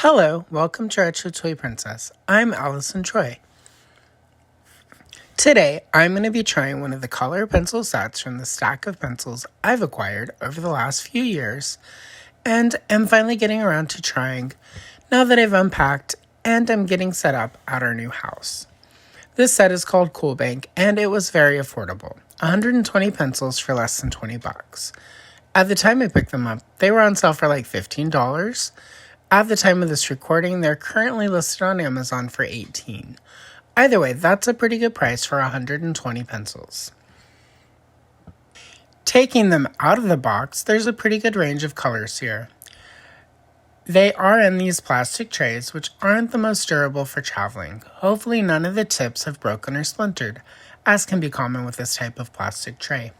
Hello, welcome to Retro Toy Princess. I'm Allison Troy. Today, I'm going to be trying one of the color pencil sets from the stack of pencils I've acquired over the last few years, and am finally getting around to trying now that I've unpacked and I'm getting set up at our new house. This set is called Cool Bank, and it was very affordable. 120 pencils for less than 20 bucks. At the time I picked them up, they were on sale for like $15. At the time of this recording, they're currently listed on Amazon for $18. Either way, that's a pretty good price for 120 pencils. Taking them out of the box, there's a pretty good range of colors here. They are in these plastic trays, which aren't the most durable for traveling. Hopefully none of the tips have broken or splintered, as can be common with this type of plastic tray.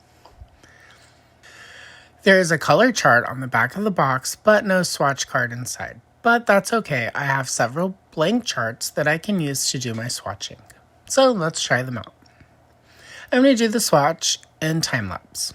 There is a color chart on the back of the box, but no swatch card inside. But that's okay, I have several blank charts that I can use to do my swatching. So let's try them out. I'm going to do the swatch in time lapse.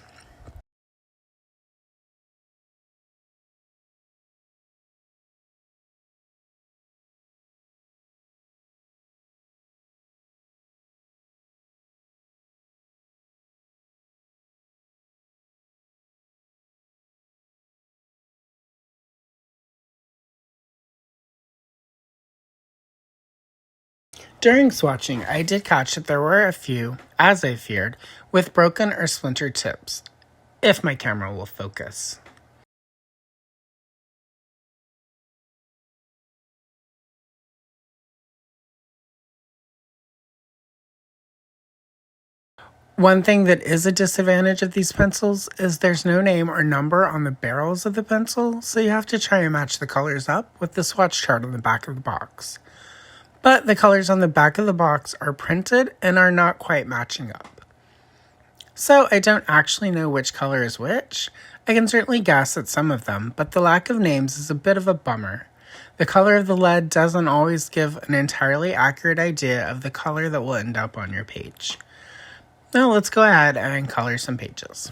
During swatching, I did catch that there were a few, as I feared, with broken or splintered tips, if my camera will focus. One thing that is a disadvantage of these pencils is there's no name or number on the barrels of the pencil, so you have to try and match the colors up with the swatch chart on the back of the box. But the colors on the back of the box are printed and are not quite matching up. So I don't actually know which color is which. I can certainly guess at some of them, but the lack of names is a bit of a bummer. The color of the lead doesn't always give an entirely accurate idea of the color that will end up on your page. Now let's go ahead and color some pages.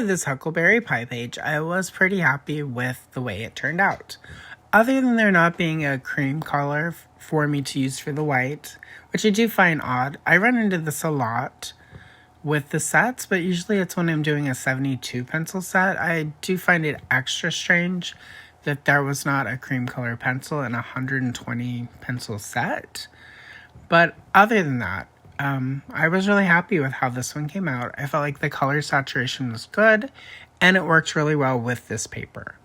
for this Huckleberry Pie page, I was pretty happy with the way it turned out. Other than there not being a cream color for me to use for the white, which I do find odd. I run into this a lot with the sets, but usually it's when I'm doing a 72 pencil set. I do find it extra strange that there was not a cream color pencil in a 120 pencil set. But other than that, I was really happy with how this one came out. I felt like the color saturation was good, and it worked really well with this paper.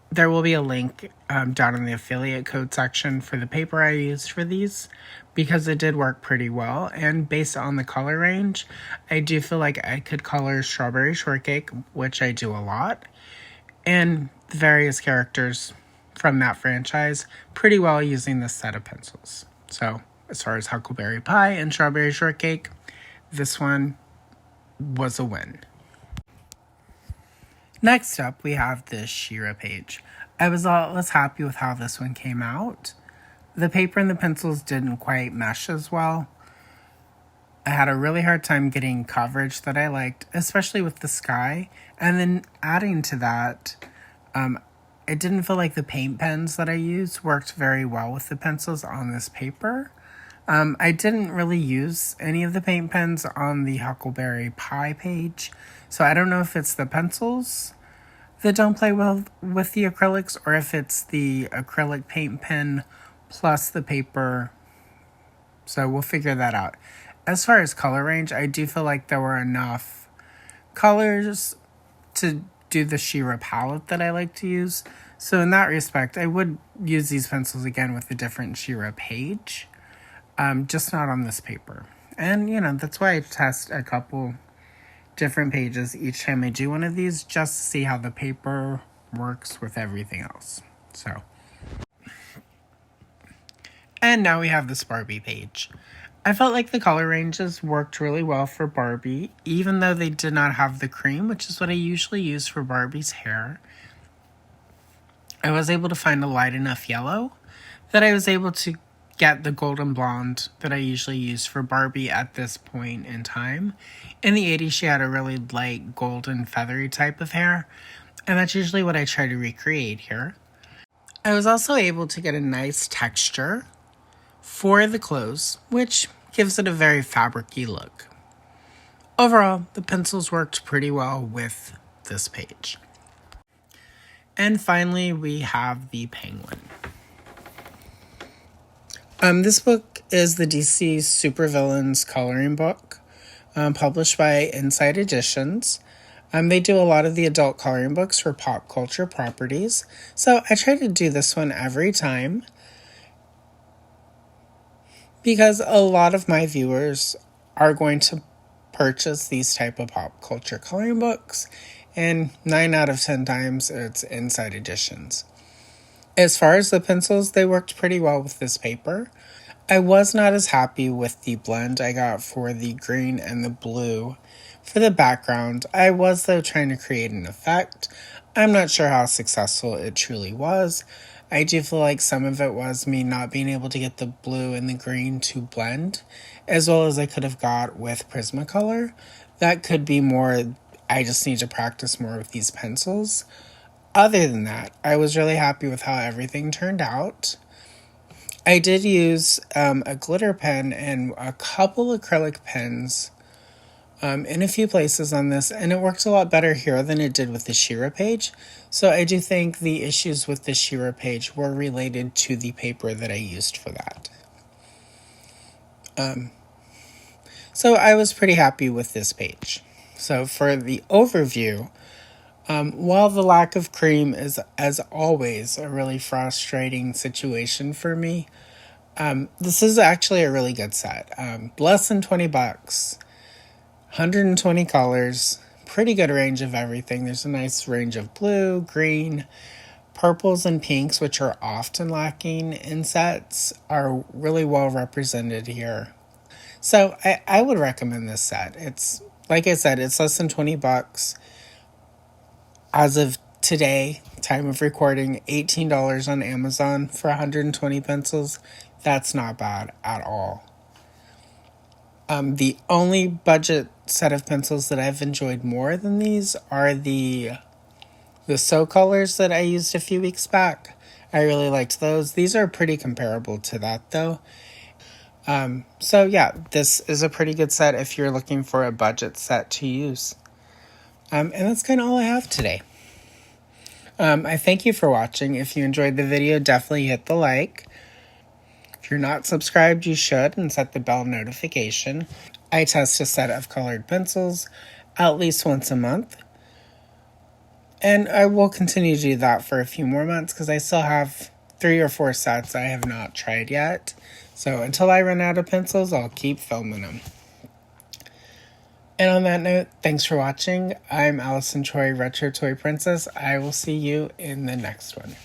There will be a link down in the affiliate code section for the paper I used for these, because it did work pretty well. And based on the color range, I do feel like I could color Strawberry Shortcake, which I do a lot, and the various characters from that franchise pretty well using this set of pencils. So as far as Huckleberry Pie and Strawberry Shortcake, this one was a win. Next up, we have this She-Ra page. I was a lot less happy with how this one came out. The paper and the pencils didn't quite mesh as well. I had a really hard time getting coverage that I liked, especially with the sky. And then adding to that, it didn't feel like the paint pens that I used worked very well with the pencils on this paper. I didn't really use any of the paint pens on the Huckleberry Pie page, so I don't know if it's the pencils that don't play well with the acrylics, or if it's the acrylic paint pen plus the paper, so we'll figure that out. As far as color range, I do feel like there were enough colors to do the She-Ra palette that I like to use, so in that respect, I would use these pencils again with a different She-Ra page. Just not on this paper. And, that's why I test a couple different pages each time I do one of these, just to see how the paper works with everything else. So. And now we have this Barbie page. I felt like the color ranges worked really well for Barbie, even though they did not have the cream, which is what I usually use for Barbie's hair. I was able to find a light enough yellow that I was able to get the golden blonde that I usually use for Barbie at this point in time. In the 80s, she had a really light golden feathery type of hair, and that's usually what I try to recreate here. I was also able to get a nice texture for the clothes, which gives it a very fabric-y look. Overall, the pencils worked pretty well with this page. And finally, we have the penguin. This book is the DC Supervillains coloring book, published by Inside Editions. They do a lot of the adult coloring books for pop culture properties, so I try to do this one every time, because a lot of my viewers are going to purchase these type of pop culture coloring books, and 9 out of 10 times it's Inside Editions. As far as the pencils, they worked pretty well with this paper. I was not as happy with the blend I got for the green and the blue for the background. I was, though, trying to create an effect. I'm not sure how successful it truly was. I do feel like some of it was me not being able to get the blue and the green to blend, as well as I could have got with Prismacolor. That could be more, I just need to practice more with these pencils. Other than that, I was really happy with how everything turned out. I did use a glitter pen and a couple acrylic pens in a few places on this, and it worked a lot better here than it did with the She-Ra page. So I do think the issues with the She-Ra page were related to the paper that I used for that. So I was pretty happy with this page. So for the overview, while the lack of cream is, as always, a really frustrating situation for me, this is actually a really good set. Less than $20, 120 colors, pretty good range of everything. There's a nice range of blue, green, purples, and pinks, which are often lacking in sets, are really well represented here. So I would recommend this set. It's, like I said, it's less than $20. As of today, time of recording, $18 on Amazon for 120 pencils. That's not bad at all. The only budget set of pencils that I've enjoyed more than these are the So colors that I used a few weeks back. I really liked those. These are pretty comparable to that though. So yeah, this is a pretty good set if you're looking for a budget set to use. And that's kind of all I have today. I thank you for watching. If you enjoyed the video, definitely hit the like. If you're not subscribed, you should, and set the bell notification. I test a set of colored pencils at least once a month. And I will continue to do that for a few more months because I still have 3 or 4 sets I have not tried yet. So until I run out of pencils, I'll keep filming them. And on that note, thanks for watching. I'm Allison Troy, Retro Toy Princess. I will see you in the next one.